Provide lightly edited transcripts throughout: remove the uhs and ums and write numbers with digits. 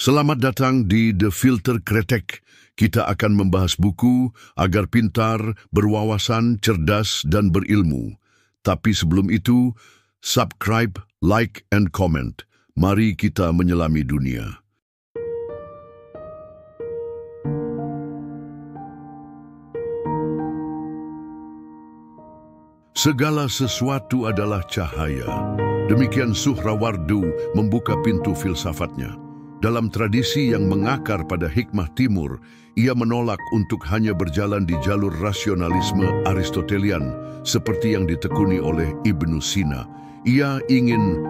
Selamat datang di The Filter Kretek. Kita akan membahas buku agar pintar, berwawasan, cerdas, dan berilmu. Tapi sebelum itu, subscribe, like, and comment. Mari kita menyelami dunia. Segala sesuatu adalah cahaya. Demikian Suhrawardi membuka pintu filsafatnya. Dalam tradisi yang mengakar pada hikmah timur, ia menolak untuk hanya berjalan di jalur rasionalisme Aristotelian seperti yang ditekuni oleh Ibnu Sina. Ia ingin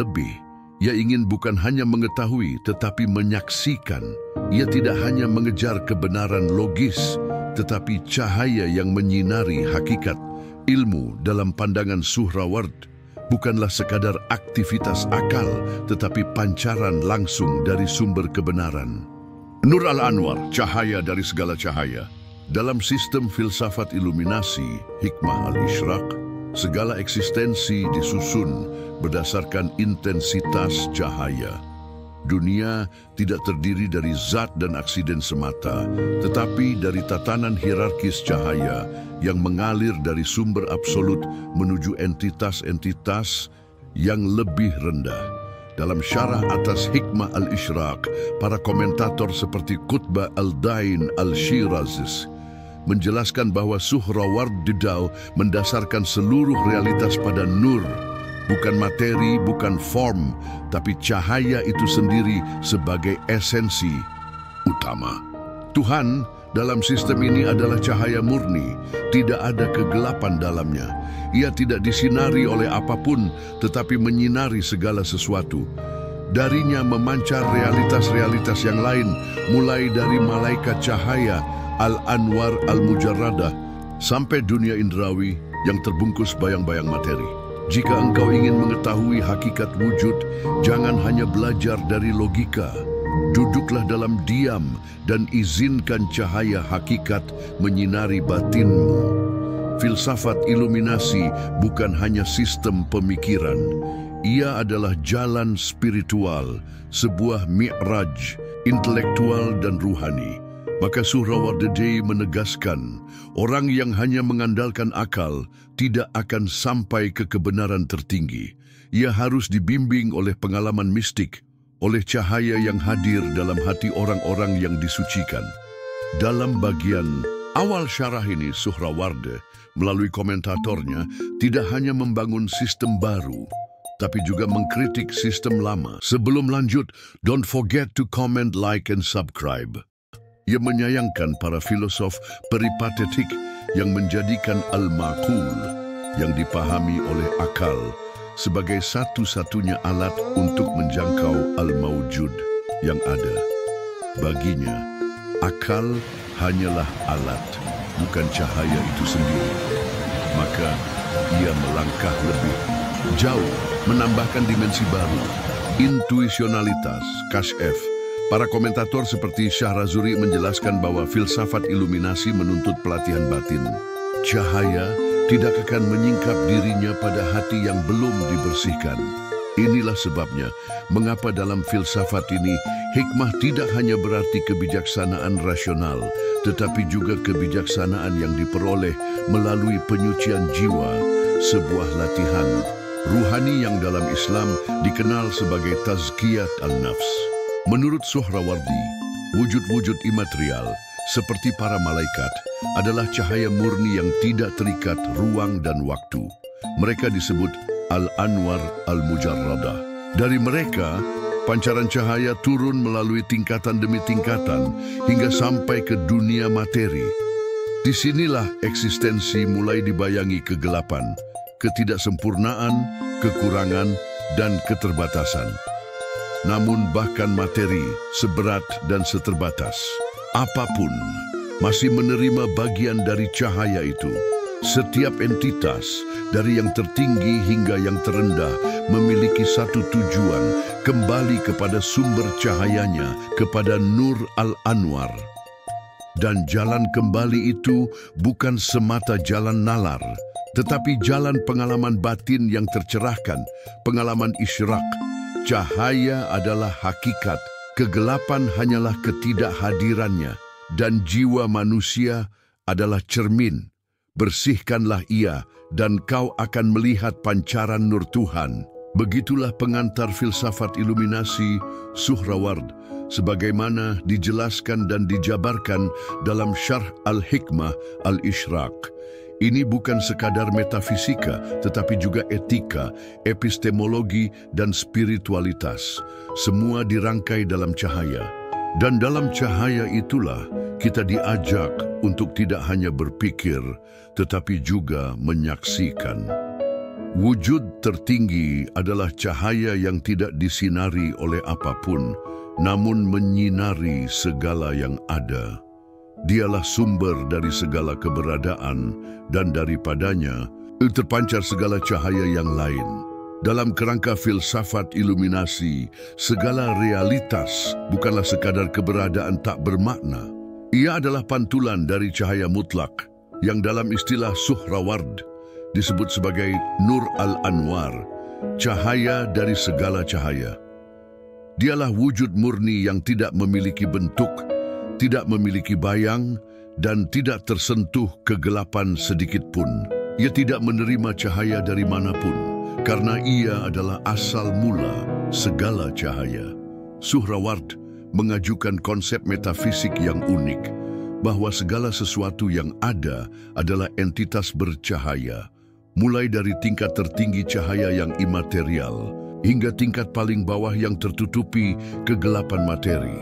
lebih. Ia ingin bukan hanya mengetahui tetapi menyaksikan. Ia tidak hanya mengejar kebenaran logis, tetapi cahaya yang menyinari hakikat. Ilmu dalam pandangan Suhrawardi bukanlah sekadar aktivitas akal, tetapi pancaran langsung dari sumber kebenaran. Nur al-Anwar, cahaya dari segala cahaya. Dalam sistem filsafat iluminasi, hikmah al-Ishraq, segala eksistensi disusun berdasarkan intensitas cahaya. Dunia tidak terdiri dari zat dan aksiden semata, tetapi dari tatanan hierarkis cahaya yang mengalir dari sumber absolut menuju entitas-entitas yang lebih rendah. Dalam syarah atas hikmah al-Ishraq, para komentator seperti Qutbah al-Dain al-Shirazi menjelaskan bahwa Suhrawardi mendasarkan seluruh realitas pada nur, bukan materi, bukan form, tapi cahaya itu sendiri sebagai esensi utama. Tuhan dalam sistem ini adalah cahaya murni, tidak ada kegelapan dalamnya. Ia tidak disinari oleh apapun, tetapi menyinari segala sesuatu. Darinya memancar realitas-realitas yang lain, mulai dari malaikat cahaya, al-Anwar al-Mujarradah, sampai dunia indrawi yang terbungkus bayang-bayang materi. Jika engkau ingin mengetahui hakikat wujud, jangan hanya belajar dari logika. Duduklah dalam diam dan izinkan cahaya hakikat menyinari batinmu. Filsafat iluminasi bukan hanya sistem pemikiran. Ia adalah jalan spiritual, sebuah mi'raj, intelektual dan ruhani. Maka Suhrawardi menegaskan, orang yang hanya mengandalkan akal tidak akan sampai ke kebenaran tertinggi. Ia harus dibimbing oleh pengalaman mistik, oleh cahaya yang hadir dalam hati orang-orang yang disucikan. Dalam bagian awal syarah ini, Suhrawardi melalui komentatornya tidak hanya membangun sistem baru, tapi juga mengkritik sistem lama. Sebelum lanjut, don't forget to comment, like, and subscribe. Ia menyayangkan para filosof peripatetik yang menjadikan al-maqul, yang dipahami oleh akal, sebagai satu-satunya alat untuk menjangkau al-mawjud yang ada. Baginya, akal hanyalah alat, bukan cahaya itu sendiri. Maka, ia melangkah lebih jauh, menambahkan dimensi baru, intuisionalitas, kasyaf. Para komentator seperti Syahrazuri menjelaskan bahwa filsafat iluminasi menuntut pelatihan batin. Cahaya tidak akan menyingkap dirinya pada hati yang belum dibersihkan. Inilah sebabnya mengapa dalam filsafat ini hikmah tidak hanya berarti kebijaksanaan rasional, tetapi juga kebijaksanaan yang diperoleh melalui penyucian jiwa, sebuah latihan ruhani yang dalam Islam dikenal sebagai tazkiyat al-nafs. Menurut Suhrawardi, wujud-wujud imaterial seperti para malaikat adalah cahaya murni yang tidak terikat ruang dan waktu. Mereka disebut al-Anwar al-Mujarradah. Dari mereka, pancaran cahaya turun melalui tingkatan demi tingkatan hingga sampai ke dunia materi. Disinilah eksistensi mulai dibayangi kegelapan, ketidaksempurnaan, kekurangan, dan keterbatasan. Namun bahkan materi, seberat dan seterbatas, apapun, masih menerima bagian dari cahaya itu. Setiap entitas, dari yang tertinggi hingga yang terendah, memiliki satu tujuan, kembali kepada sumber cahayanya, kepada Nur al-Anwar. Dan jalan kembali itu bukan semata jalan nalar, tetapi jalan pengalaman batin yang tercerahkan, pengalaman isyraq. Cahaya adalah hakikat, Kegelapan hanyalah ketidakhadirannya, dan jiwa manusia adalah cermin. Bersihkanlah ia, dan kau akan melihat pancaran nur Tuhan. Begitulah pengantar filsafat iluminasi Suhraward, sebagaimana dijelaskan dan dijabarkan dalam Syarh Al-Hikmah Al-Ishraq. Ini bukan sekadar metafisika, tetapi juga etika, epistemologi, dan spiritualitas. Semua dirangkai dalam cahaya. Dan dalam cahaya itulah kita diajak untuk tidak hanya berpikir, tetapi juga menyaksikan. Wujud tertinggi adalah cahaya yang tidak disinari oleh apapun, namun menyinari segala yang ada. Dialah sumber dari segala keberadaan, dan daripadanya terpancar segala cahaya yang lain. Dalam kerangka filsafat iluminasi, segala realitas bukanlah sekadar keberadaan tak bermakna. Ia adalah pantulan dari cahaya mutlak, yang dalam istilah Suhraward disebut sebagai Nur al-Anwar, cahaya dari segala cahaya. Dialah wujud murni yang tidak memiliki bentuk, tidak memiliki bayang, dan tidak tersentuh kegelapan sedikit pun. Ia tidak menerima cahaya dari manapun, karena ia adalah asal mula segala cahaya. Suhraward mengajukan konsep metafisik yang unik, bahwa segala sesuatu yang ada adalah entitas bercahaya, mulai dari tingkat tertinggi cahaya yang imaterial, hingga tingkat paling bawah yang tertutupi kegelapan materi.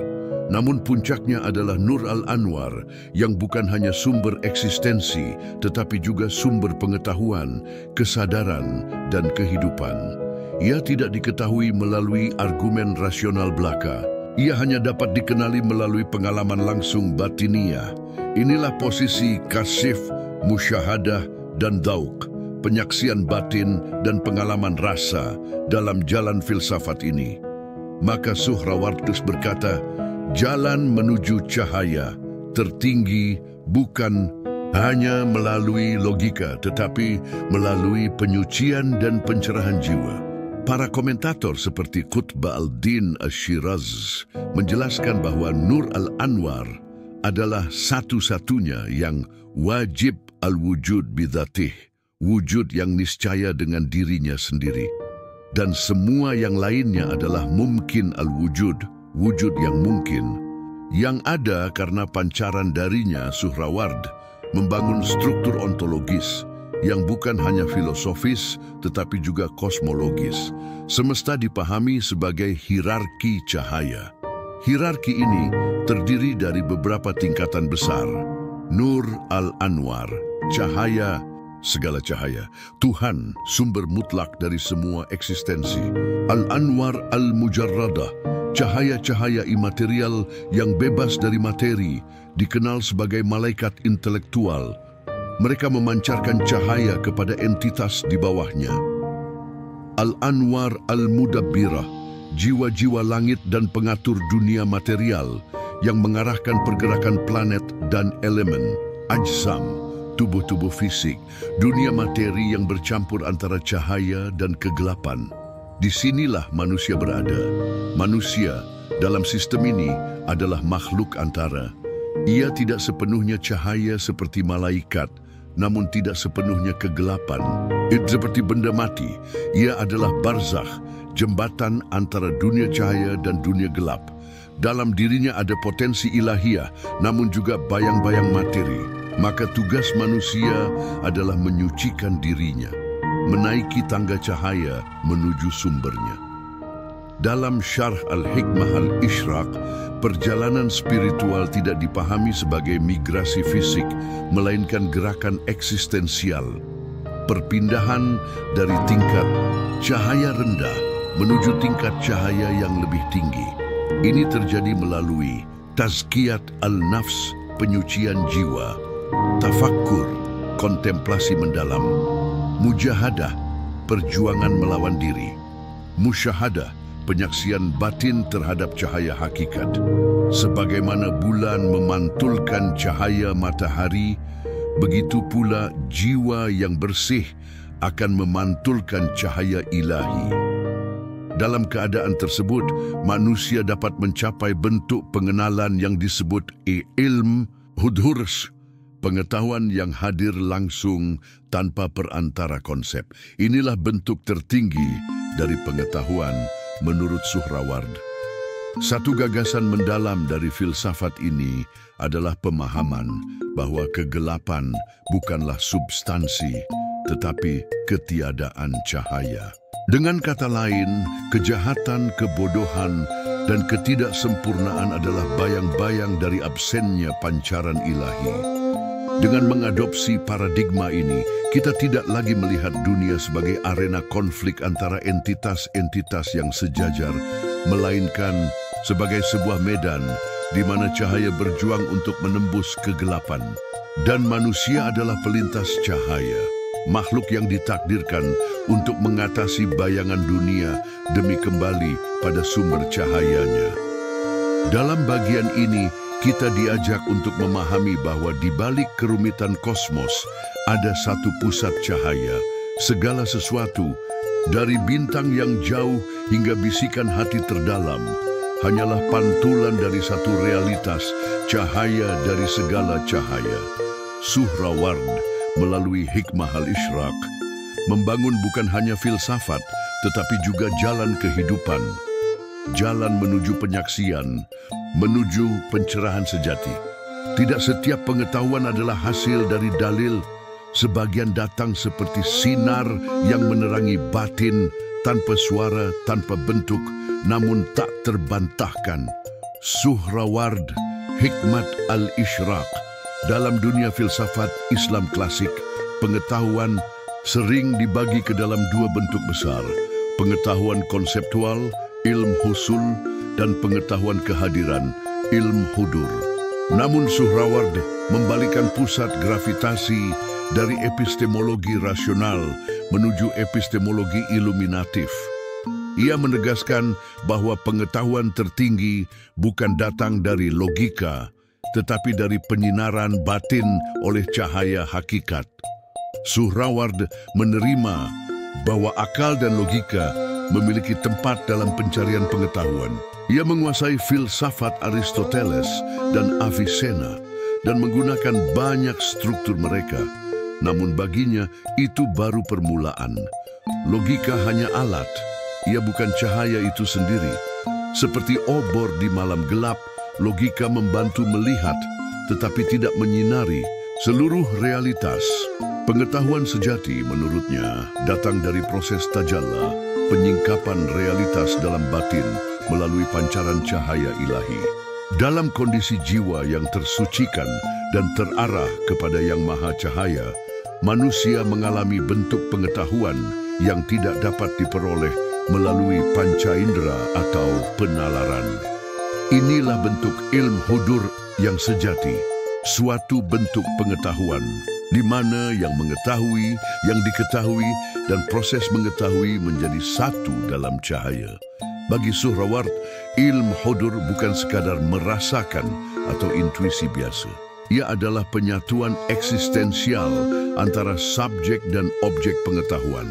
Namun puncaknya adalah Nur al-Anwar, yang bukan hanya sumber eksistensi, tetapi juga sumber pengetahuan, kesadaran, dan kehidupan. Ia tidak diketahui melalui argumen rasional belaka. Ia hanya dapat dikenali melalui pengalaman langsung batiniah. Inilah posisi kasif, musyahadah, dan dauk, penyaksian batin dan pengalaman rasa dalam jalan filsafat ini. Maka Suhraward berkata, jalan menuju cahaya tertinggi bukan hanya melalui logika, tetapi melalui penyucian dan pencerahan jiwa. Para komentator seperti Qutb al-Din Ash-Shiraz menjelaskan bahwa Nur al-Anwar adalah satu-satunya yang wajib al-wujud bidzatih, wujud yang niscaya dengan dirinya sendiri. Dan semua yang lainnya adalah mumkin al-wujud, wujud yang mungkin, yang ada karena pancaran darinya. Suhraward membangun struktur ontologis yang bukan hanya filosofis tetapi juga kosmologis. Semesta dipahami sebagai hierarki cahaya. Hierarki ini terdiri dari beberapa tingkatan besar. Nur al-Anwar, cahaya, segala cahaya. Tuhan, sumber mutlak dari semua eksistensi. Al-Anwar al-Mujarradah, cahaya-cahaya imaterial yang bebas dari materi, dikenal sebagai malaikat intelektual. Mereka memancarkan cahaya kepada entitas di bawahnya. Al-Anwar al-Mudabbirah, jiwa-jiwa langit dan pengatur dunia material yang mengarahkan pergerakan planet dan elemen. Ajsam, tubuh-tubuh fisik, dunia materi yang bercampur antara cahaya dan kegelapan. Disinilah manusia berada. Manusia dalam sistem ini adalah makhluk antara. Ia tidak sepenuhnya cahaya seperti malaikat, namun tidak sepenuhnya kegelapan. Seperti benda mati, ia adalah barzakh, jembatan antara dunia cahaya dan dunia gelap. Dalam dirinya ada potensi ilahiyah, namun juga bayang-bayang materi. Maka tugas manusia adalah menyucikan dirinya, menaiki tangga cahaya menuju sumbernya. Dalam Syarh Al-Hikmah Al-Ishraq, perjalanan spiritual tidak dipahami sebagai migrasi fisik, melainkan gerakan eksistensial. Perpindahan dari tingkat cahaya rendah menuju tingkat cahaya yang lebih tinggi. Ini terjadi melalui tazkiyat al-nafs, penyucian jiwa, tafakkur, kontemplasi mendalam, mujahadah, perjuangan melawan diri, musyahadah, penyaksian batin terhadap cahaya hakikat. Sebagaimana bulan memantulkan cahaya matahari, begitu pula jiwa yang bersih akan memantulkan cahaya ilahi. Dalam keadaan tersebut, manusia dapat mencapai bentuk pengenalan yang disebut ilm hudhur, pengetahuan yang hadir langsung tanpa perantara konsep. Inilah bentuk tertinggi dari pengetahuan menurut Suhraward. Satu gagasan mendalam dari filsafat ini adalah pemahaman bahwa kegelapan bukanlah substansi, tetapi ketiadaan cahaya. Dengan kata lain, kejahatan, kebodohan, dan ketidaksempurnaan adalah bayang-bayang dari absennya pancaran ilahi. Dengan mengadopsi paradigma ini, kita tidak lagi melihat dunia sebagai arena konflik antara entitas-entitas yang sejajar, melainkan sebagai sebuah medan di mana cahaya berjuang untuk menembus kegelapan. Dan manusia adalah pelintas cahaya, makhluk yang ditakdirkan untuk mengatasi bayangan dunia demi kembali pada sumber cahayanya. Dalam bagian ini, kita diajak untuk memahami bahwa di balik kerumitan kosmos ada satu pusat cahaya. Segala sesuatu, dari bintang yang jauh hingga bisikan hati terdalam, hanyalah pantulan dari satu realitas, cahaya dari segala cahaya. Suhraward melalui hikmah al-Ishraq membangun bukan hanya filsafat, tetapi juga jalan kehidupan. Jalan menuju penyaksian, menuju pencerahan sejati. Tidak setiap pengetahuan adalah hasil dari dalil. Sebagian datang seperti sinar yang menerangi batin, tanpa suara, tanpa bentuk, namun tak terbantahkan. Suhraward, hikmat al-Ishraq. Dalam dunia filsafat Islam klasik, pengetahuan sering dibagi ke dalam dua bentuk besar: pengetahuan konseptual, ilm husul, dan pengetahuan kehadiran, ilm hudur. Namun Suhraward membalikan pusat gravitasi dari epistemologi rasional menuju epistemologi iluminatif. Ia menegaskan bahwa pengetahuan tertinggi bukan datang dari logika, tetapi dari penyinaran batin oleh cahaya hakikat. Suhraward menerima bahwa akal dan logika memiliki tempat dalam pencarian pengetahuan. Ia menguasai filsafat Aristoteles dan Avicenna dan menggunakan banyak struktur mereka. Namun baginya itu baru permulaan. Logika hanya alat, ia bukan cahaya itu sendiri. Seperti obor di malam gelap, logika membantu melihat, tetapi tidak menyinari seluruh realitas. Pengetahuan sejati menurutnya datang dari proses tajalla, penyingkapan realitas dalam batin melalui pancaran cahaya ilahi. Dalam kondisi jiwa yang tersucikan dan terarah kepada Yang Maha Cahaya, manusia mengalami bentuk pengetahuan yang tidak dapat diperoleh melalui panca indera atau penalaran. Inilah bentuk ilmu hudur yang sejati, suatu bentuk pengetahuan di mana yang mengetahui, yang diketahui, dan proses mengetahui menjadi satu dalam cahaya. Bagi Suhraward, ilmu hudur bukan sekadar merasakan atau intuisi biasa. Ia adalah penyatuan eksistensial antara subjek dan objek pengetahuan.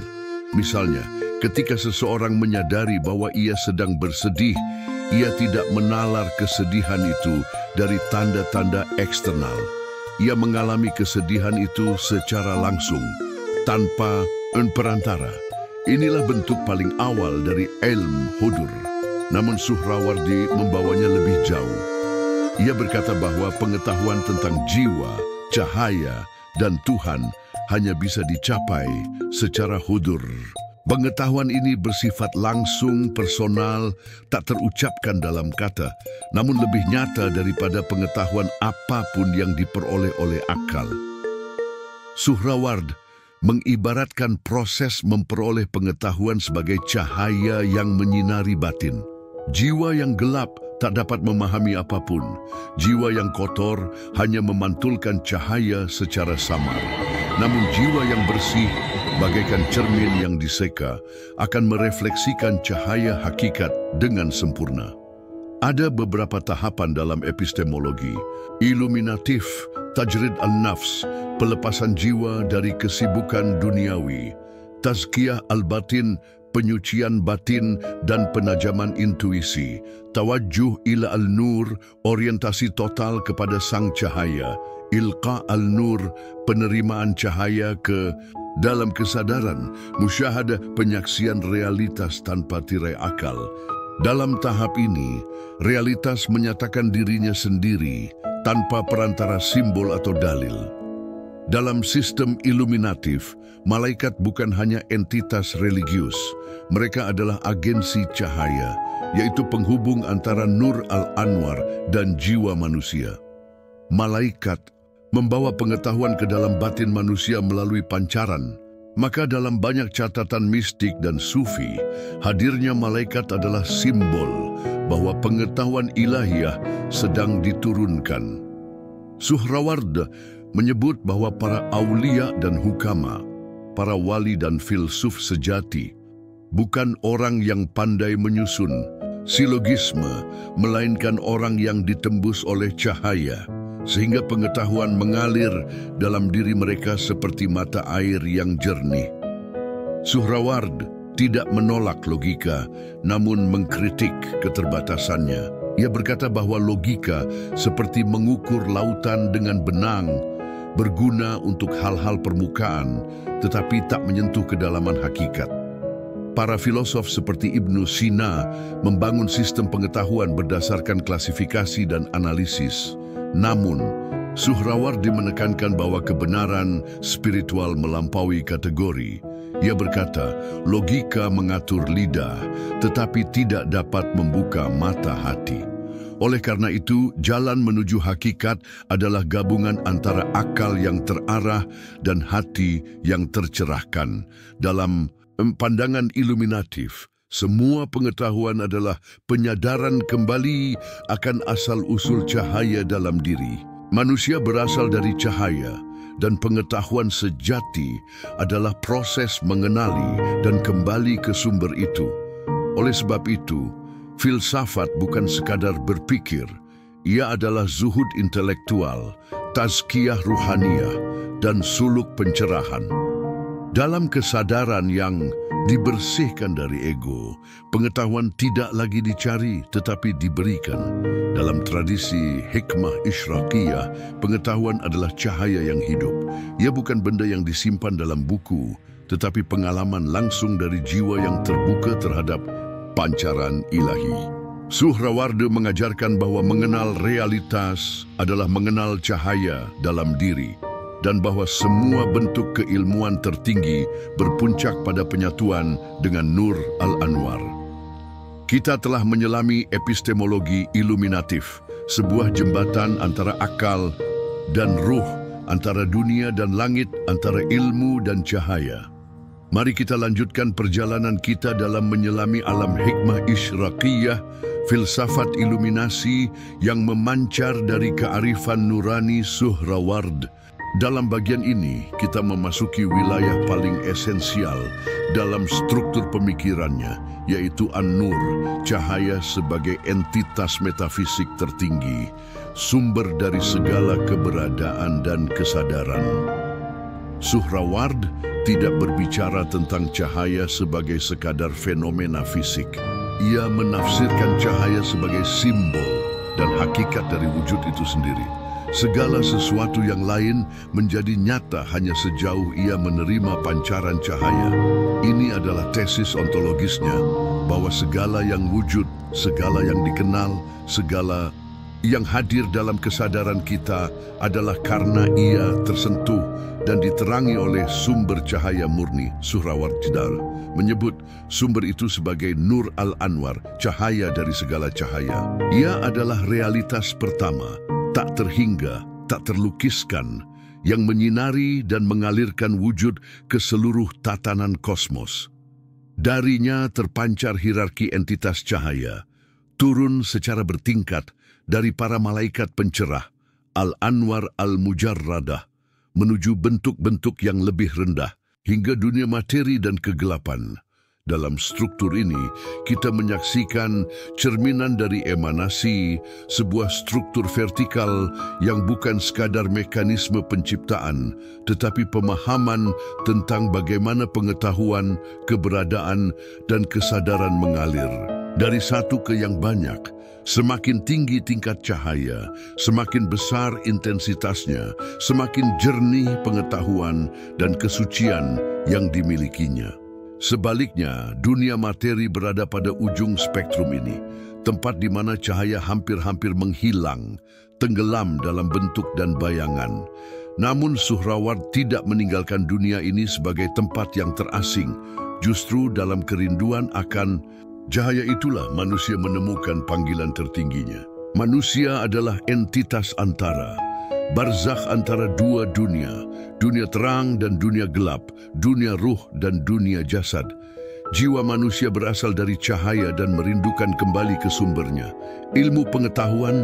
Misalnya, ketika seseorang menyadari bahwa ia sedang bersedih, ia tidak menalar kesedihan itu dari tanda-tanda eksternal. Ia mengalami kesedihan itu secara langsung, tanpa perantara. Inilah bentuk paling awal dari ilmu hudur. Namun Suhrawardi membawanya lebih jauh. Ia berkata bahwa pengetahuan tentang jiwa, cahaya, dan Tuhan hanya bisa dicapai secara hudur. Pengetahuan ini bersifat langsung, personal, tak terucapkan dalam kata, namun lebih nyata daripada pengetahuan apapun yang diperoleh oleh akal. Suhraward mengibaratkan proses memperoleh pengetahuan sebagai cahaya yang menyinari batin. Jiwa yang gelap tak dapat memahami apapun. Jiwa yang kotor hanya memantulkan cahaya secara samar. Namun jiwa yang bersih, bagaikan cermin yang diseka, akan merefleksikan cahaya hakikat dengan sempurna. Ada beberapa tahapan dalam epistemologi: iluminatif, tajrid an-nafs, pelepasan jiwa dari kesibukan duniawi; tazkiyah al-batin, penyucian batin dan penajaman intuisi. Tawajjuh ila al-nur, orientasi total kepada sang cahaya. Ilqa al-nur, penerimaan cahaya ke dalam kesadaran. Musyahadah, penyaksian realitas tanpa tirai akal. Dalam tahap ini, realitas menyatakan dirinya sendiri tanpa perantara simbol atau dalil. Dalam sistem iluminatif, malaikat bukan hanya entitas religius. Mereka adalah agensi cahaya, yaitu penghubung antara Nur al-Anwar dan jiwa manusia. Malaikat membawa pengetahuan ke dalam batin manusia melalui pancaran. Maka dalam banyak catatan mistik dan sufi, hadirnya malaikat adalah simbol bahwa pengetahuan ilahiyah sedang diturunkan. Suhraward menyebut bahwa para aulia dan hukama, para wali dan filsuf sejati, bukan orang yang pandai menyusun silogisme, melainkan orang yang ditembus oleh cahaya, sehingga pengetahuan mengalir dalam diri mereka seperti mata air yang jernih. Suhraward tidak menolak logika, namun mengkritik keterbatasannya. Ia berkata bahwa logika seperti mengukur lautan dengan benang, berguna untuk hal-hal permukaan, tetapi tak menyentuh kedalaman hakikat. Para filosof seperti Ibnu Sina membangun sistem pengetahuan berdasarkan klasifikasi dan analisis. Namun, Suhrawardi menekankan bahwa kebenaran spiritual melampaui kategori. Ia berkata, logika mengatur lidah, tetapi tidak dapat membuka mata hati. Oleh karena itu, jalan menuju hakikat adalah gabungan antara akal yang terarah dan hati yang tercerahkan. Dalam pandangan iluminatif, semua pengetahuan adalah penyadaran kembali akan asal-usul cahaya dalam diri. Manusia berasal dari cahaya, dan pengetahuan sejati adalah proses mengenali dan kembali ke sumber itu. Oleh sebab itu, filsafat bukan sekadar berpikir, ia adalah zuhud intelektual, tazkiyah ruhaniyah, dan suluk pencerahan. Dalam kesadaran yang dibersihkan dari ego, pengetahuan tidak lagi dicari tetapi diberikan. Dalam tradisi hikmah isyraqiyah, pengetahuan adalah cahaya yang hidup. Ia bukan benda yang disimpan dalam buku, tetapi pengalaman langsung dari jiwa yang terbuka terhadap pancaran ilahi. Suhrawardi mengajarkan bahwa mengenal realitas adalah mengenal cahaya dalam diri, dan bahwa semua bentuk keilmuan tertinggi berpuncak pada penyatuan dengan Nur al-Anwar. Kita telah menyelami epistemologi iluminatif, sebuah jembatan antara akal dan ruh, antara dunia dan langit, antara ilmu dan cahaya. Mari kita lanjutkan perjalanan kita dalam menyelami alam hikmah isyraqiyah, filsafat iluminasi yang memancar dari kearifan nurani Suhraward. Dalam bagian ini, kita memasuki wilayah paling esensial dalam struktur pemikirannya, yaitu An-Nur, cahaya sebagai entitas metafisik tertinggi, sumber dari segala keberadaan dan kesadaran. Suhraward tidak berbicara tentang cahaya sebagai sekadar fenomena fisik. Ia menafsirkan cahaya sebagai simbol dan hakikat dari wujud itu sendiri. Segala sesuatu yang lain menjadi nyata hanya sejauh ia menerima pancaran cahaya. Ini adalah tesis ontologisnya, bahwa segala yang wujud, segala yang dikenal, segala yang hadir dalam kesadaran kita adalah karena ia tersentuh dan diterangi oleh sumber cahaya murni. Suhraward menyebut sumber itu sebagai Nur al-Anwar, cahaya dari segala cahaya. Ia adalah realitas pertama, tak terhingga, tak terlukiskan, yang menyinari dan mengalirkan wujud ke seluruh tatanan kosmos. Darinya terpancar hierarki entitas cahaya, turun secara bertingkat dari para malaikat pencerah, Al-Anwar Al-Mujarradah, menuju bentuk-bentuk yang lebih rendah, hingga dunia materi dan kegelapan. Dalam struktur ini, kita menyaksikan cerminan dari emanasi, sebuah struktur vertikal yang bukan sekadar mekanisme penciptaan, tetapi pemahaman tentang bagaimana pengetahuan, keberadaan, dan kesadaran mengalir. Dari satu ke yang banyak, semakin tinggi tingkat cahaya, semakin besar intensitasnya, semakin jernih pengetahuan dan kesucian yang dimilikinya. Sebaliknya, dunia materi berada pada ujung spektrum ini, tempat di mana cahaya hampir-hampir menghilang, tenggelam dalam bentuk dan bayangan. Namun Suhraward tidak meninggalkan dunia ini sebagai tempat yang terasing. Justru dalam kerinduan akan cahaya itulah manusia menemukan panggilan tertingginya. Manusia adalah entitas antara, barzakh antara dua dunia, dunia terang dan dunia gelap, dunia ruh dan dunia jasad. Jiwa manusia berasal dari cahaya dan merindukan kembali ke sumbernya. Ilmu pengetahuan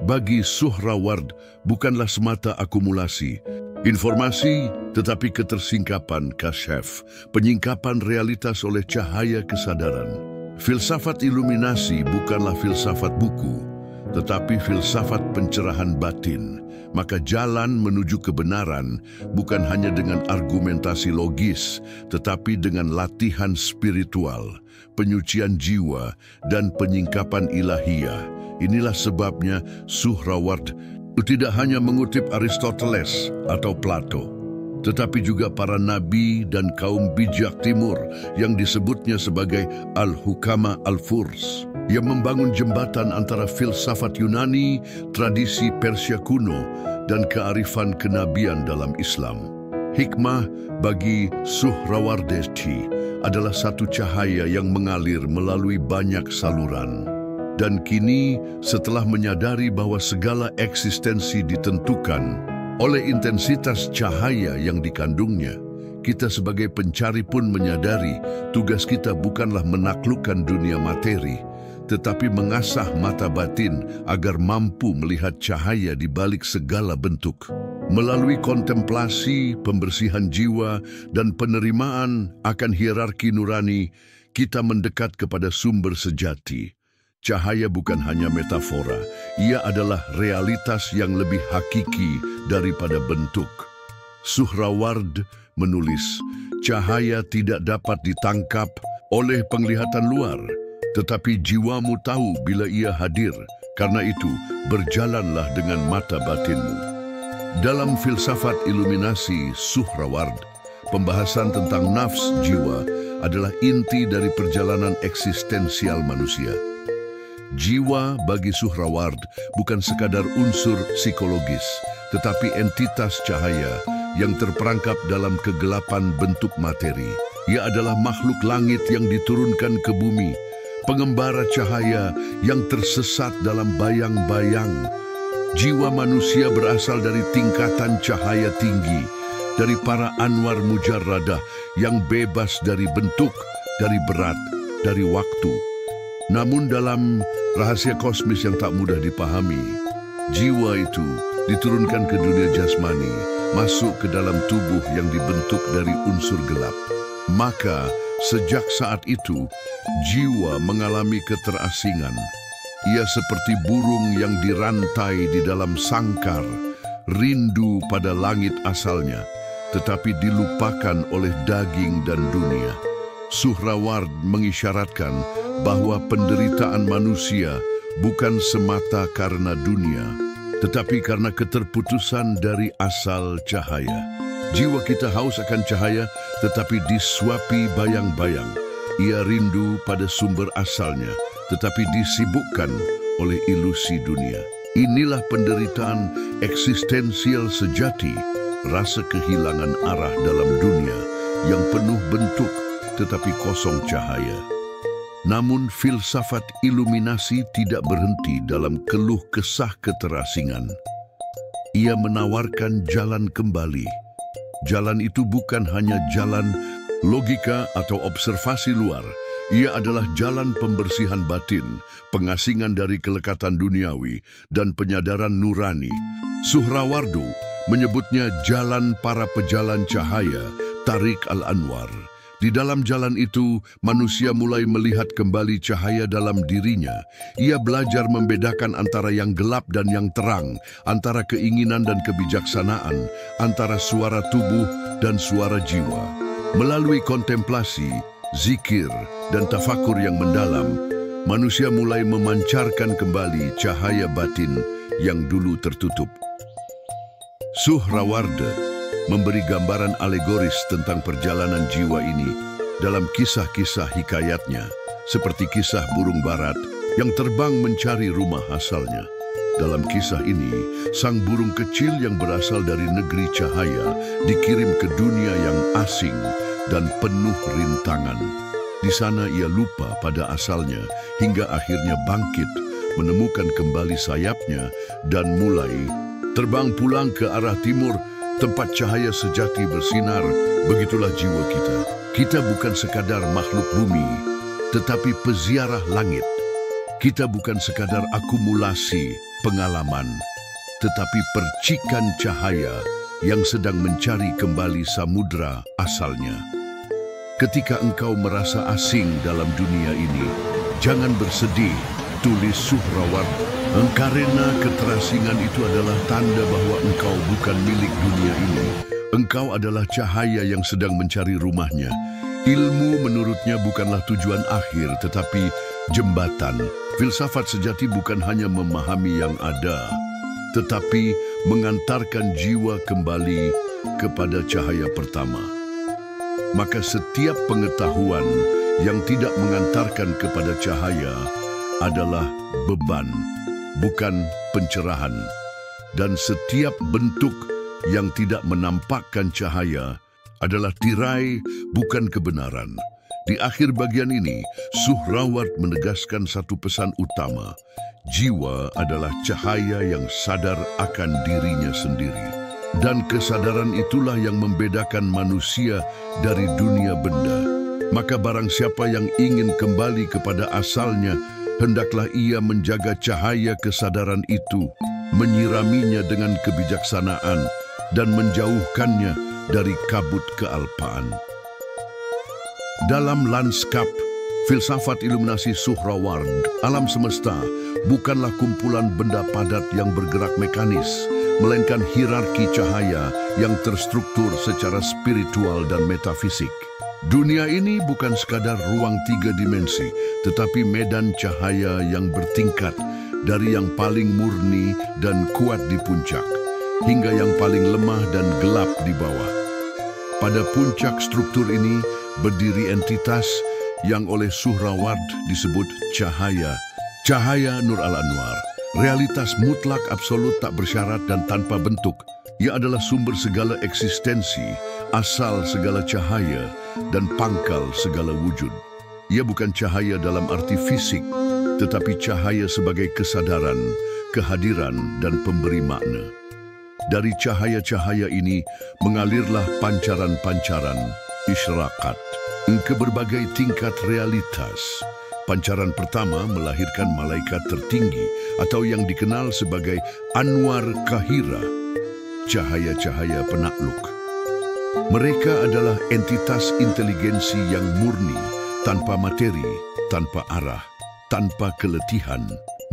bagi Suhraward bukanlah semata akumulasi informasi, tetapi ketersingkapan kasyaf, penyingkapan realitas oleh cahaya kesadaran. Filsafat iluminasi bukanlah filsafat buku, tetapi filsafat pencerahan batin. Maka jalan menuju kebenaran bukan hanya dengan argumentasi logis, tetapi dengan latihan spiritual, penyucian jiwa, dan penyingkapan ilahiyah. Inilah sebabnya Suhraward tidak hanya mengutip Aristoteles atau Plato, tetapi juga para nabi dan kaum bijak timur yang disebutnya sebagai Al-Hukama Al-Furs, yang membangun jembatan antara filsafat Yunani, tradisi Persia kuno, dan kearifan kenabian dalam Islam. Hikmah bagi Suhrawardi adalah satu cahaya yang mengalir melalui banyak saluran. Dan kini, setelah menyadari bahwa segala eksistensi ditentukan oleh intensitas cahaya yang dikandungnya, kita sebagai pencari pun menyadari tugas kita bukanlah menaklukkan dunia materi, tetapi mengasah mata batin agar mampu melihat cahaya di balik segala bentuk. Melalui kontemplasi, pembersihan jiwa, dan penerimaan akan hierarki nurani, kita mendekat kepada sumber sejati. Cahaya bukan hanya metafora, ia adalah realitas yang lebih hakiki daripada bentuk. Suhraward menulis, cahaya tidak dapat ditangkap oleh penglihatan luar, tetapi jiwamu tahu bila ia hadir. Karena itu, berjalanlah dengan mata batinmu. Dalam filsafat iluminasi Suhraward, pembahasan tentang nafs jiwa adalah inti dari perjalanan eksistensial manusia. Jiwa bagi Suhraward bukan sekadar unsur psikologis, tetapi entitas cahaya yang terperangkap dalam kegelapan bentuk materi. Ia adalah makhluk langit yang diturunkan ke bumi, pengembara cahaya yang tersesat dalam bayang-bayang. Jiwa manusia berasal dari tingkatan cahaya tinggi, dari para anwar mujarradah yang bebas dari bentuk, dari berat, dari waktu. Namun dalam rahasia kosmis yang tak mudah dipahami, jiwa itu diturunkan ke dunia jasmani, masuk ke dalam tubuh yang dibentuk dari unsur gelap. Maka sejak saat itu, jiwa mengalami keterasingan. Ia seperti burung yang dirantai di dalam sangkar, rindu pada langit asalnya, tetapi dilupakan oleh daging dan dunia. Suhraward mengisyaratkan bahwa penderitaan manusia bukan semata karena dunia, tetapi karena keterputusan dari asal cahaya. Jiwa kita haus akan cahaya, tetapi disuapi bayang-bayang. Ia rindu pada sumber asalnya, tetapi disibukkan oleh ilusi dunia. Inilah penderitaan eksistensial sejati, rasa kehilangan arah dalam dunia yang penuh bentuk tetapi kosong cahaya. Namun filsafat iluminasi tidak berhenti dalam keluh kesah keterasingan. Ia menawarkan jalan kembali. Jalan itu bukan hanya jalan logika atau observasi luar. Ia adalah jalan pembersihan batin, pengasingan dari kelekatan duniawi, dan penyadaran nurani. Suhrawardi menyebutnya jalan para pejalan cahaya, Tariq al-Anwar. Di dalam jalan itu, manusia mulai melihat kembali cahaya dalam dirinya. Ia belajar membedakan antara yang gelap dan yang terang, antara keinginan dan kebijaksanaan, antara suara tubuh dan suara jiwa. Melalui kontemplasi, zikir, dan tafakur yang mendalam, manusia mulai memancarkan kembali cahaya batin yang dulu tertutup. Suhrawarda memberi gambaran alegoris tentang perjalanan jiwa ini dalam kisah-kisah hikayatnya, seperti kisah burung barat yang terbang mencari rumah asalnya. Dalam kisah ini, sang burung kecil yang berasal dari negeri cahaya dikirim ke dunia yang asing dan penuh rintangan. Di sana ia lupa pada asalnya hingga akhirnya bangkit, menemukan kembali sayapnya dan mulai terbang pulang ke arah timur, tempat cahaya sejati bersinar. Begitulah jiwa kita. Kita bukan sekadar makhluk bumi, tetapi peziarah langit. Kita bukan sekadar akumulasi pengalaman, tetapi percikan cahaya yang sedang mencari kembali samudra asalnya. Ketika engkau merasa asing dalam dunia ini, jangan bersedih, tulis Suhrawarda. Karena keterasingan itu adalah tanda bahwa engkau bukan milik dunia ini. Engkau adalah cahaya yang sedang mencari rumahnya. Ilmu menurutnya bukanlah tujuan akhir, tetapi jembatan. Filsafat sejati bukan hanya memahami yang ada, tetapi mengantarkan jiwa kembali kepada cahaya pertama. Maka setiap pengetahuan yang tidak mengantarkan kepada cahaya adalah beban, bukan pencerahan. Dan setiap bentuk yang tidak menampakkan cahaya adalah tirai, bukan kebenaran. Di akhir bagian ini, Suhrawarda menegaskan satu pesan utama. Jiwa adalah cahaya yang sadar akan dirinya sendiri. Dan kesadaran itulah yang membedakan manusia dari dunia benda. Maka barang siapa yang ingin kembali kepada asalnya, hendaklah ia menjaga cahaya kesadaran itu, menyiraminya dengan kebijaksanaan, dan menjauhkannya dari kabut kealpaan. Dalam lanskap filsafat iluminasi Suhrawarda, alam semesta bukanlah kumpulan benda padat yang bergerak mekanis, melainkan hierarki cahaya yang terstruktur secara spiritual dan metafisik. Dunia ini bukan sekadar ruang 3 dimensi, tetapi medan cahaya yang bertingkat, dari yang paling murni dan kuat di puncak, hingga yang paling lemah dan gelap di bawah. Pada puncak struktur ini berdiri entitas yang oleh Suhrawarda disebut cahaya. Cahaya Nur al-Anwar, realitas mutlak absolut tak bersyarat dan tanpa bentuk. Ia adalah sumber segala eksistensi, asal segala cahaya, dan pangkal segala wujud. Ia bukan cahaya dalam arti fisik, tetapi cahaya sebagai kesadaran, kehadiran, dan pemberi makna. Dari cahaya-cahaya ini mengalirlah pancaran-pancaran, isyrakat, ke berbagai tingkat realitas. Pancaran pertama melahirkan malaikat tertinggi atau yang dikenal sebagai Anwar Kahira, cahaya-cahaya penakluk. Mereka adalah entitas inteligensi yang murni, tanpa materi, tanpa arah, tanpa keletihan.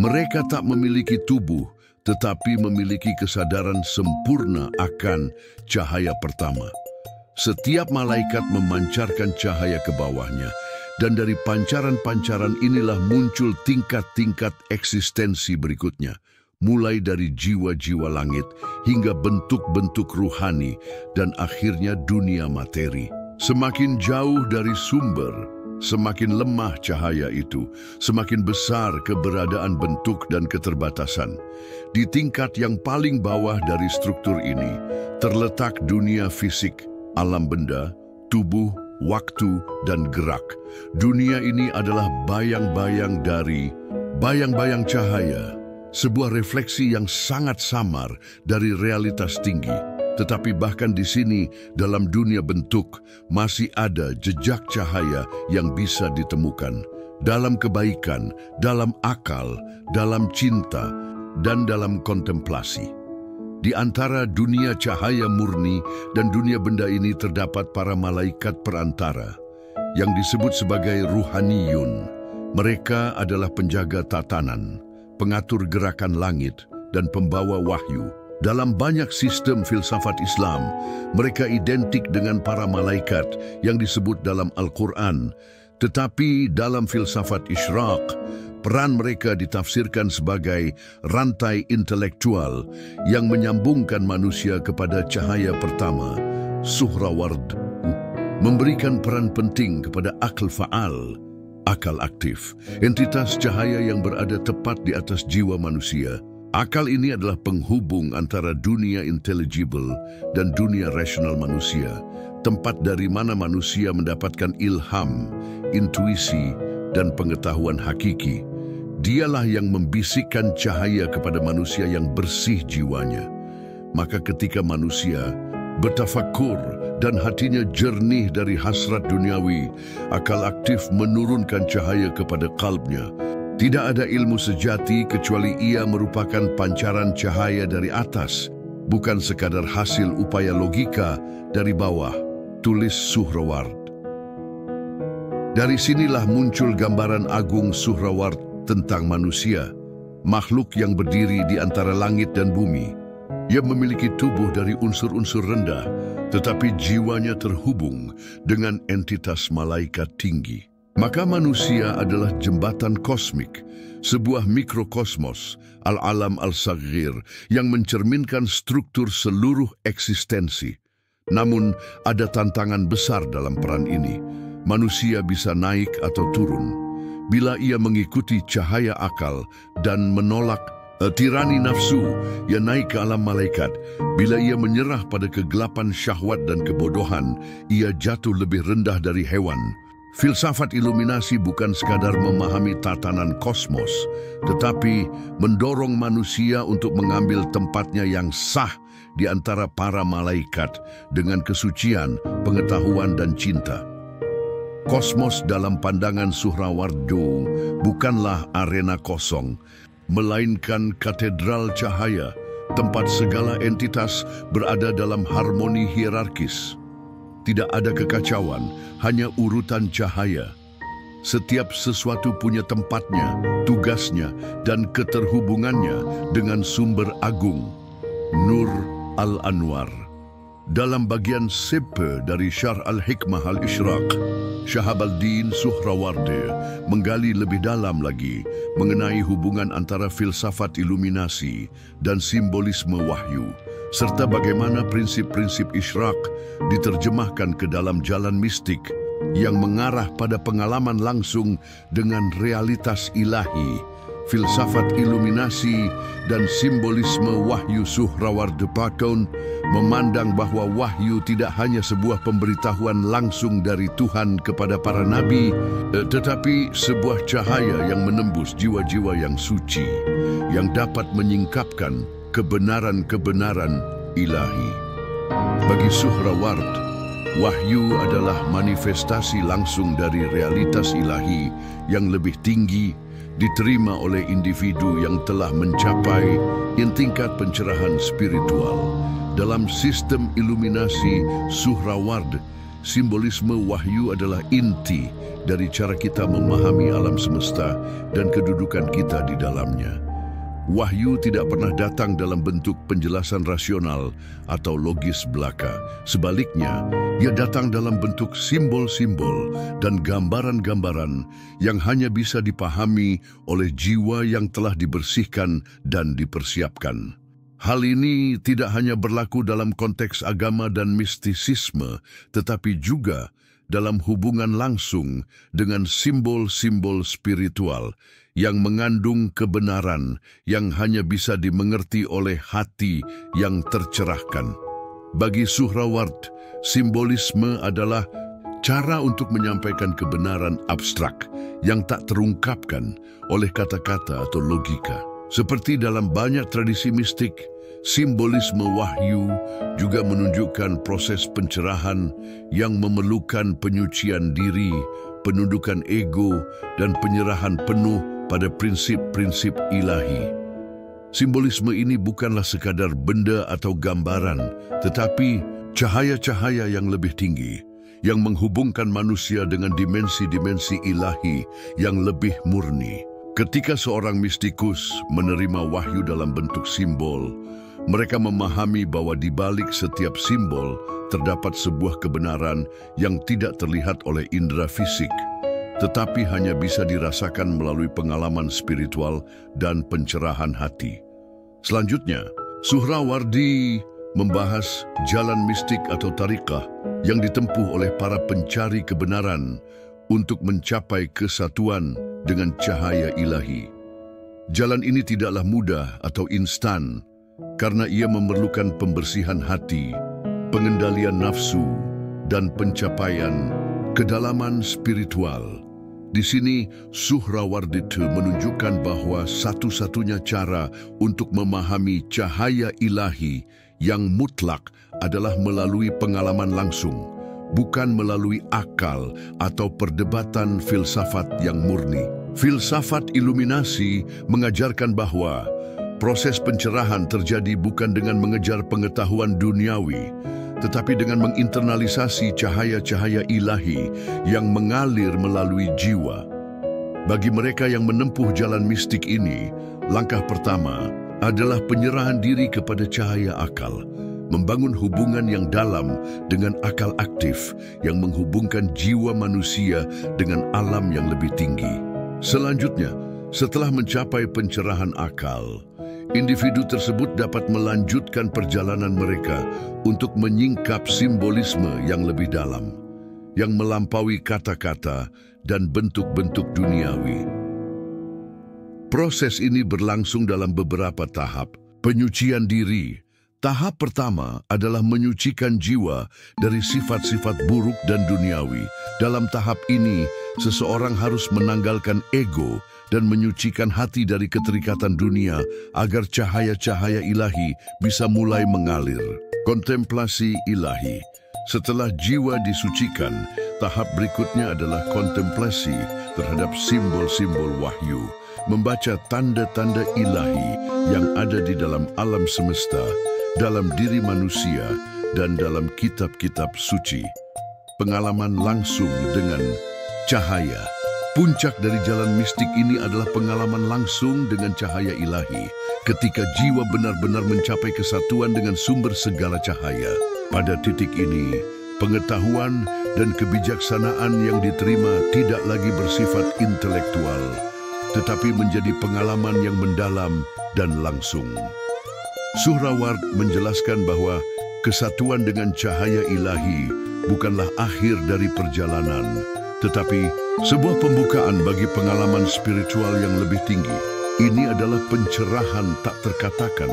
Mereka tak memiliki tubuh, tetapi memiliki kesadaran sempurna akan cahaya pertama. Setiap malaikat memancarkan cahaya ke bawahnya, dan dari pancaran-pancaran inilah muncul tingkat-tingkat eksistensi berikutnya, mulai dari jiwa-jiwa langit hingga bentuk-bentuk ruhani dan akhirnya dunia materi. Semakin jauh dari sumber, semakin lemah cahaya itu, semakin besar keberadaan bentuk dan keterbatasan. Di tingkat yang paling bawah dari struktur ini, terletak dunia fisik, alam benda, tubuh, waktu, dan gerak. Dunia ini adalah bayang-bayang dari bayang-bayang cahaya, sebuah refleksi yang sangat samar dari realitas tinggi. Tetapi bahkan di sini, dalam dunia bentuk, masih ada jejak cahaya yang bisa ditemukan. Dalam kebaikan, dalam akal, dalam cinta, dan dalam kontemplasi. Di antara dunia cahaya murni dan dunia benda ini terdapat para malaikat perantara. yang disebut sebagai ruhaniyun. Mereka adalah penjaga tatanan, pengatur gerakan langit, dan pembawa wahyu. Dalam banyak sistem filsafat Islam, mereka identik dengan para malaikat yang disebut dalam Al-Quran. Tetapi dalam filsafat Isyraq, peran mereka ditafsirkan sebagai rantai intelektual yang menyambungkan manusia kepada cahaya pertama, Suhraward, memberikan peran penting kepada akal fa'al, akal aktif, entitas cahaya yang berada tepat di atas jiwa manusia. Akal ini adalah penghubung antara dunia intelligible dan dunia rasional manusia, tempat dari mana manusia mendapatkan ilham, intuisi, dan pengetahuan hakiki. Dialah yang membisikkan cahaya kepada manusia yang bersih jiwanya. Maka ketika manusia bertafakur dan hatinya jernih dari hasrat duniawi, akal aktif menurunkan cahaya kepada kalbnya. Tidak ada ilmu sejati kecuali ia merupakan pancaran cahaya dari atas, bukan sekadar hasil upaya logika dari bawah, tulis Suhraward. Dari sinilah muncul gambaran agung Suhraward tentang manusia, makhluk yang berdiri di antara langit dan bumi. Ia memiliki tubuh dari unsur-unsur rendah, tetapi jiwanya terhubung dengan entitas malaikat tinggi. Maka manusia adalah jembatan kosmik, sebuah mikrokosmos, al-alam al-saghir, yang mencerminkan struktur seluruh eksistensi. Namun, ada tantangan besar dalam peran ini. Manusia bisa naik atau turun. Bila ia mengikuti cahaya akal dan menolak tirani nafsu, ia naik ke alam malaikat. Bila ia menyerah pada kegelapan syahwat dan kebodohan, ia jatuh lebih rendah dari hewan. Filsafat iluminasi bukan sekadar memahami tatanan kosmos, tetapi mendorong manusia untuk mengambil tempatnya yang sah di antara para malaikat dengan kesucian, pengetahuan, dan cinta. Kosmos dalam pandangan Suhrawardo bukanlah arena kosong, melainkan katedral cahaya, tempat segala entitas berada dalam harmoni hierarkis. Tidak ada kekacauan, hanya urutan cahaya. Setiap sesuatu punya tempatnya, tugasnya, dan keterhubungannya dengan sumber agung, Nur al-Anwar. Dalam bagian sepe dari Syarh al-Hikmah al-Isyraq, Syahabuddin Suhrawardi menggali lebih dalam lagi mengenai hubungan antara filsafat iluminasi dan simbolisme wahyu, serta bagaimana prinsip-prinsip Isyraq diterjemahkan ke dalam jalan mistik yang mengarah pada pengalaman langsung dengan realitas ilahi. Filsafat iluminasi dan simbolisme wahyu Suhrawardi Pakon memandang bahwa wahyu tidak hanya sebuah pemberitahuan langsung dari Tuhan kepada para nabi, tetapi sebuah cahaya yang menembus jiwa-jiwa yang suci, yang dapat menyingkapkan kebenaran-kebenaran ilahi. Bagi Suhraward, wahyu adalah manifestasi langsung dari realitas ilahi yang lebih tinggi, diterima oleh individu yang telah mencapai tingkat pencerahan spiritual. Dalam sistem iluminasi Suhraward, simbolisme wahyu adalah inti dari cara kita memahami alam semesta dan kedudukan kita di dalamnya. Wahyu tidak pernah datang dalam bentuk penjelasan rasional atau logis belaka. Sebaliknya, ia datang dalam bentuk simbol-simbol dan gambaran-gambaran yang hanya bisa dipahami oleh jiwa yang telah dibersihkan dan dipersiapkan. Hal ini tidak hanya berlaku dalam konteks agama dan mistisisme, tetapi juga dalam hubungan langsung dengan simbol-simbol spiritual yang mengandung kebenaran yang hanya bisa dimengerti oleh hati yang tercerahkan. Bagi Suhraward, simbolisme adalah cara untuk menyampaikan kebenaran abstrak yang tak terungkapkan oleh kata-kata atau logika. Seperti dalam banyak tradisi mistik, simbolisme wahyu juga menunjukkan proses pencerahan yang memerlukan penyucian diri, penundukan ego, dan penyerahan penuh pada prinsip-prinsip ilahi. Simbolisme ini bukanlah sekadar benda atau gambaran, tetapi cahaya-cahaya yang lebih tinggi, yang menghubungkan manusia dengan dimensi-dimensi ilahi yang lebih murni. Ketika seorang mistikus menerima wahyu dalam bentuk simbol, mereka memahami bahwa di balik setiap simbol terdapat sebuah kebenaran yang tidak terlihat oleh indera fisik, tetapi hanya bisa dirasakan melalui pengalaman spiritual dan pencerahan hati. Selanjutnya, Suhrawardi membahas jalan mistik atau tariqah yang ditempuh oleh para pencari kebenaran untuk mencapai kesatuan dengan cahaya ilahi. Jalan ini tidaklah mudah atau instan karena ia memerlukan pembersihan hati, pengendalian nafsu, dan pencapaian kedalaman spiritual. Di sini, Suhrawardita menunjukkan bahwa satu-satunya cara untuk memahami cahaya ilahi yang mutlak adalah melalui pengalaman langsung, bukan melalui akal atau perdebatan filsafat yang murni. Filsafat iluminasi mengajarkan bahwa proses pencerahan terjadi bukan dengan mengejar pengetahuan duniawi, tetapi dengan menginternalisasi cahaya-cahaya ilahi yang mengalir melalui jiwa. Bagi mereka yang menempuh jalan mistik ini, langkah pertama adalah penyerahan diri kepada cahaya akal, membangun hubungan yang dalam dengan akal aktif yang menghubungkan jiwa manusia dengan alam yang lebih tinggi. Selanjutnya, setelah mencapai pencerahan akal, individu tersebut dapat melanjutkan perjalanan mereka untuk menyingkap simbolisme yang lebih dalam, yang melampaui kata-kata dan bentuk-bentuk duniawi. Proses ini berlangsung dalam beberapa tahap. Penyucian diri. Tahap pertama adalah menyucikan jiwa dari sifat-sifat buruk dan duniawi. Dalam tahap ini, seseorang harus menanggalkan ego dan menyucikan hati dari keterikatan dunia agar cahaya-cahaya ilahi bisa mulai mengalir. Kontemplasi ilahi. Setelah jiwa disucikan, tahap berikutnya adalah kontemplasi terhadap simbol-simbol wahyu, membaca tanda-tanda ilahi yang ada di dalam alam semesta, dalam diri manusia, dan dalam kitab-kitab suci. Pengalaman langsung dengan cahaya. Puncak dari jalan mistik ini adalah pengalaman langsung dengan cahaya ilahi, ketika jiwa benar-benar mencapai kesatuan dengan sumber segala cahaya. Pada titik ini, pengetahuan dan kebijaksanaan yang diterima tidak lagi bersifat intelektual, tetapi menjadi pengalaman yang mendalam dan langsung. Suhraward menjelaskan bahwa kesatuan dengan cahaya ilahi bukanlah akhir dari perjalanan, tetapi sebuah pembukaan bagi pengalaman spiritual yang lebih tinggi. Ini adalah pencerahan tak terkatakan,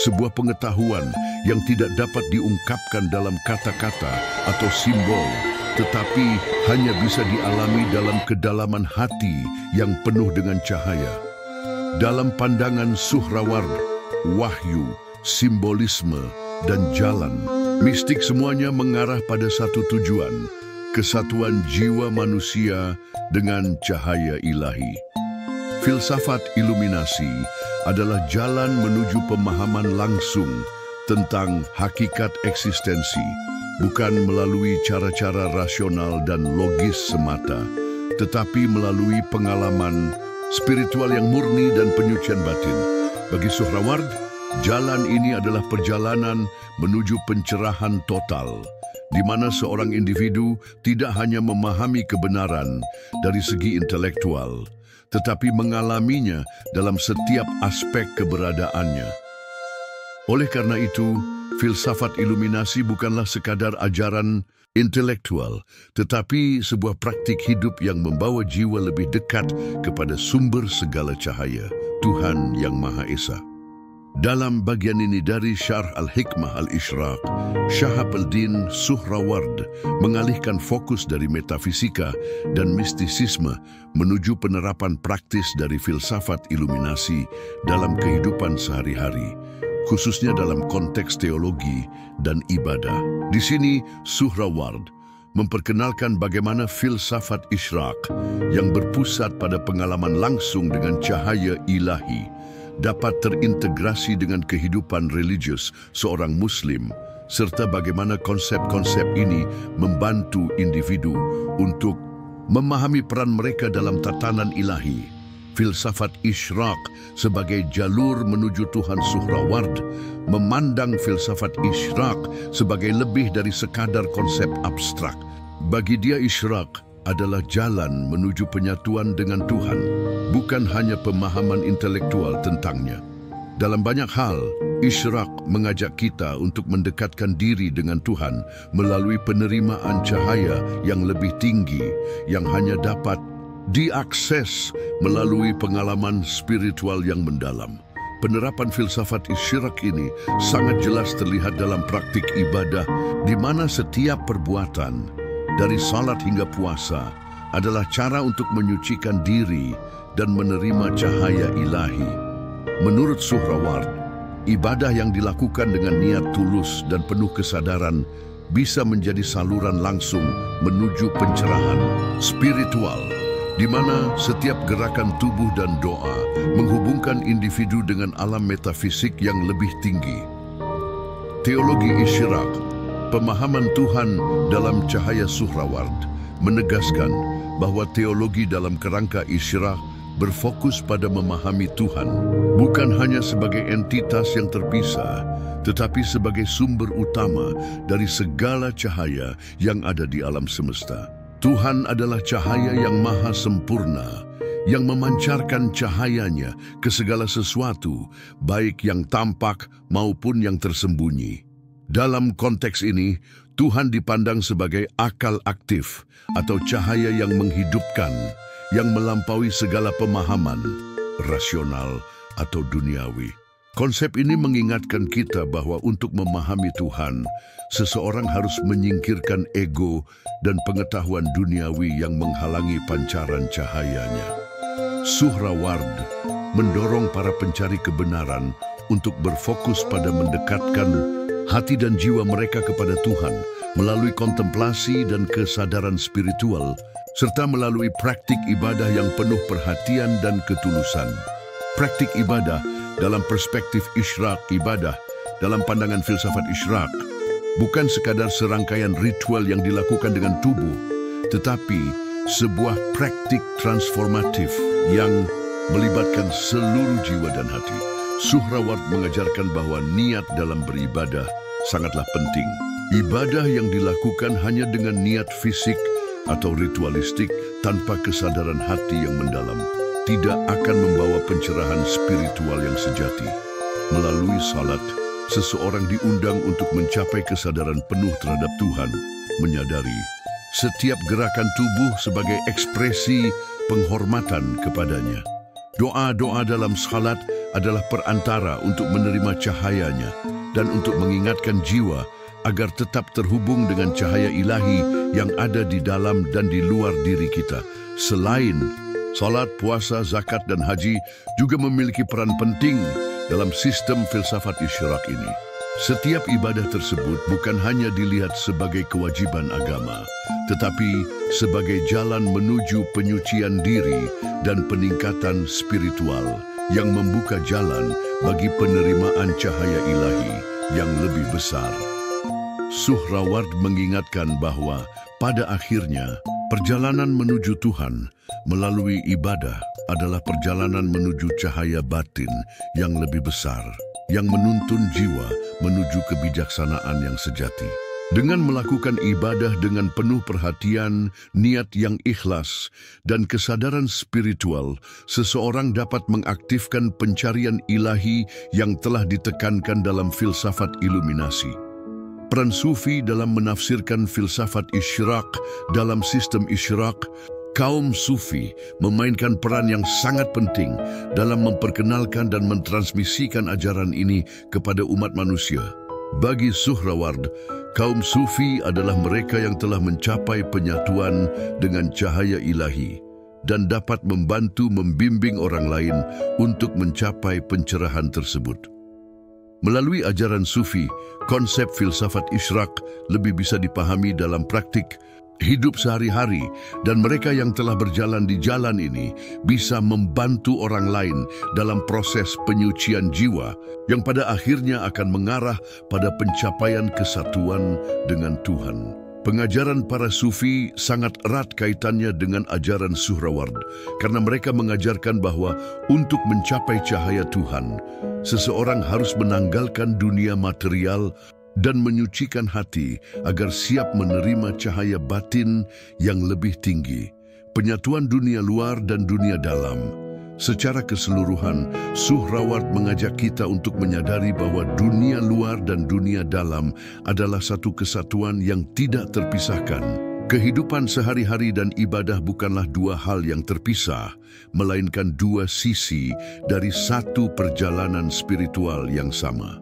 sebuah pengetahuan yang tidak dapat diungkapkan dalam kata-kata atau simbol, tetapi hanya bisa dialami dalam kedalaman hati yang penuh dengan cahaya. Dalam pandangan Suhraward, wahyu, simbolisme, dan jalan mistik semuanya mengarah pada satu tujuan, kesatuan jiwa manusia dengan cahaya ilahi. Filsafat iluminasi adalah jalan menuju pemahaman langsung tentang hakikat eksistensi, bukan melalui cara-cara rasional dan logis semata, tetapi melalui pengalaman spiritual yang murni dan penyucian batin. Bagi Suhraward, jalan ini adalah perjalanan menuju pencerahan total, di mana seorang individu tidak hanya memahami kebenaran dari segi intelektual, tetapi mengalaminya dalam setiap aspek keberadaannya. Oleh karena itu, filsafat iluminasi bukanlah sekadar ajaran intelektual, tetapi sebuah praktik hidup yang membawa jiwa lebih dekat kepada sumber segala cahaya, Tuhan Yang Maha Esa. Dalam bagian ini dari Syarh Al-Hikmah Al-Ishraq, Shahabuddin Suhraward mengalihkan fokus dari metafisika dan mistisisme menuju penerapan praktis dari filsafat iluminasi dalam kehidupan sehari-hari, khususnya dalam konteks teologi dan ibadah. Di sini, Suhraward memperkenalkan bagaimana filsafat Ishraq yang berpusat pada pengalaman langsung dengan cahaya ilahi dapat terintegrasi dengan kehidupan religius seorang Muslim serta bagaimana konsep-konsep ini membantu individu untuk memahami peran mereka dalam tatanan ilahi. Filsafat Isyraq sebagai jalur menuju Tuhan Suhraward memandang filsafat Isyraq sebagai lebih dari sekadar konsep abstrak. Bagi dia, Isyraq adalah jalan menuju penyatuan dengan Tuhan, bukan hanya pemahaman intelektual tentangnya. Dalam banyak hal, Isyraq mengajak kita untuk mendekatkan diri dengan Tuhan melalui penerimaan cahaya yang lebih tinggi yang hanya dapat diakses melalui pengalaman spiritual yang mendalam. Penerapan filsafat Isyraq ini sangat jelas terlihat dalam praktik ibadah, di mana setiap perbuatan, dari salat hingga puasa, adalah cara untuk menyucikan diri dan menerima cahaya ilahi. Menurut Suhraward, ibadah yang dilakukan dengan niat tulus dan penuh kesadaran bisa menjadi saluran langsung menuju pencerahan spiritual, di mana setiap gerakan tubuh dan doa menghubungkan individu dengan alam metafisik yang lebih tinggi. Teologi Isyraq, pemahaman Tuhan dalam cahaya Suhraward, menegaskan bahwa teologi dalam kerangka Isyraq berfokus pada memahami Tuhan, bukan hanya sebagai entitas yang terpisah, tetapi sebagai sumber utama dari segala cahaya yang ada di alam semesta. Tuhan adalah cahaya yang maha sempurna, yang memancarkan cahayanya ke segala sesuatu, baik yang tampak maupun yang tersembunyi. Dalam konteks ini, Tuhan dipandang sebagai akal aktif atau cahaya yang menghidupkan, yang melampaui segala pemahaman, rasional atau duniawi. Konsep ini mengingatkan kita bahwa untuk memahami Tuhan, seseorang harus menyingkirkan ego dan pengetahuan duniawi yang menghalangi pancaran cahayanya. Suhraward mendorong para pencari kebenaran untuk berfokus pada mendekatkan hati dan jiwa mereka kepada Tuhan melalui kontemplasi dan kesadaran spiritual, serta melalui praktik ibadah yang penuh perhatian dan ketulusan. Praktik ibadah dalam perspektif Isyraq, ibadah dalam pandangan filsafat Isyraq bukan sekadar serangkaian ritual yang dilakukan dengan tubuh, tetapi sebuah praktik transformatif yang melibatkan seluruh jiwa dan hati. Suhraward mengajarkan bahwa niat dalam beribadah sangatlah penting. Ibadah yang dilakukan hanya dengan niat fisik atau ritualistik tanpa kesadaran hati yang mendalam tidak akan membawa pencerahan spiritual yang sejati. Melalui salat, seseorang diundang untuk mencapai kesadaran penuh terhadap Tuhan, menyadari setiap gerakan tubuh sebagai ekspresi penghormatan kepadanya. Doa-doa dalam salat adalah perantara untuk menerima cahayanya dan untuk mengingatkan jiwa agar tetap terhubung dengan cahaya ilahi yang ada di dalam dan di luar diri kita. Selain salat, puasa, zakat, dan haji juga memiliki peran penting dalam sistem filsafat Isyraq ini. Setiap ibadah tersebut bukan hanya dilihat sebagai kewajiban agama, tetapi sebagai jalan menuju penyucian diri dan peningkatan spiritual yang membuka jalan bagi penerimaan cahaya ilahi yang lebih besar. Suhraward mengingatkan bahwa pada akhirnya perjalanan menuju Tuhan melalui ibadah adalah perjalanan menuju cahaya batin yang lebih besar, yang menuntun jiwa menuju kebijaksanaan yang sejati. Dengan melakukan ibadah dengan penuh perhatian, niat yang ikhlas, dan kesadaran spiritual, seseorang dapat mengaktifkan pencarian ilahi yang telah ditekankan dalam filsafat iluminasi. Peran Sufi dalam menafsirkan filsafat Isyraq dalam sistem Isyraq, kaum Sufi memainkan peran yang sangat penting dalam memperkenalkan dan mentransmisikan ajaran ini kepada umat manusia. Bagi Suhraward, kaum Sufi adalah mereka yang telah mencapai penyatuan dengan cahaya ilahi dan dapat membantu membimbing orang lain untuk mencapai pencerahan tersebut. Melalui ajaran Sufi, konsep filsafat Isyraq lebih bisa dipahami dalam praktik hidup sehari-hari, dan mereka yang telah berjalan di jalan ini bisa membantu orang lain dalam proses penyucian jiwa yang pada akhirnya akan mengarah pada pencapaian kesatuan dengan Tuhan. Pengajaran para sufi sangat erat kaitannya dengan ajaran Suhraward karena mereka mengajarkan bahwa untuk mencapai cahaya Tuhan, seseorang harus menanggalkan dunia material dan menyucikan hati agar siap menerima cahaya batin yang lebih tinggi, penyatuan dunia luar dan dunia dalam. Secara keseluruhan, Suhraward mengajak kita untuk menyadari bahwa dunia luar dan dunia dalam adalah satu kesatuan yang tidak terpisahkan. Kehidupan sehari-hari dan ibadah bukanlah dua hal yang terpisah, melainkan dua sisi dari satu perjalanan spiritual yang sama.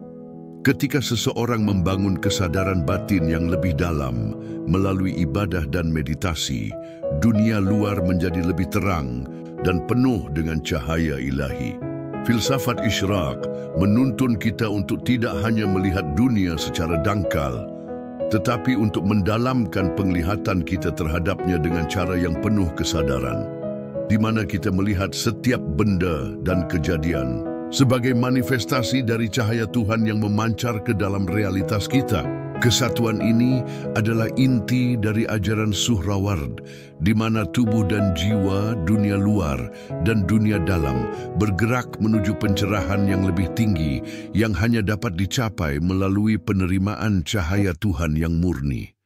Ketika seseorang membangun kesadaran batin yang lebih dalam melalui ibadah dan meditasi, dunia luar menjadi lebih terang dan penuh dengan cahaya ilahi. Filsafat Isyraq menuntun kita untuk tidak hanya melihat dunia secara dangkal, tetapi untuk mendalamkan penglihatan kita terhadapnya dengan cara yang penuh kesadaran, di mana kita melihat setiap benda dan kejadian sebagai manifestasi dari cahaya Tuhan yang memancar ke dalam realitas kita. Kesatuan ini adalah inti dari ajaran Suhraward, di mana tubuh dan jiwa, dunia luar dan dunia dalam bergerak menuju pencerahan yang lebih tinggi yang hanya dapat dicapai melalui penerimaan cahaya Tuhan yang murni.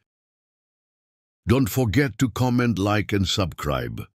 Don't forget to comment, like, and subscribe.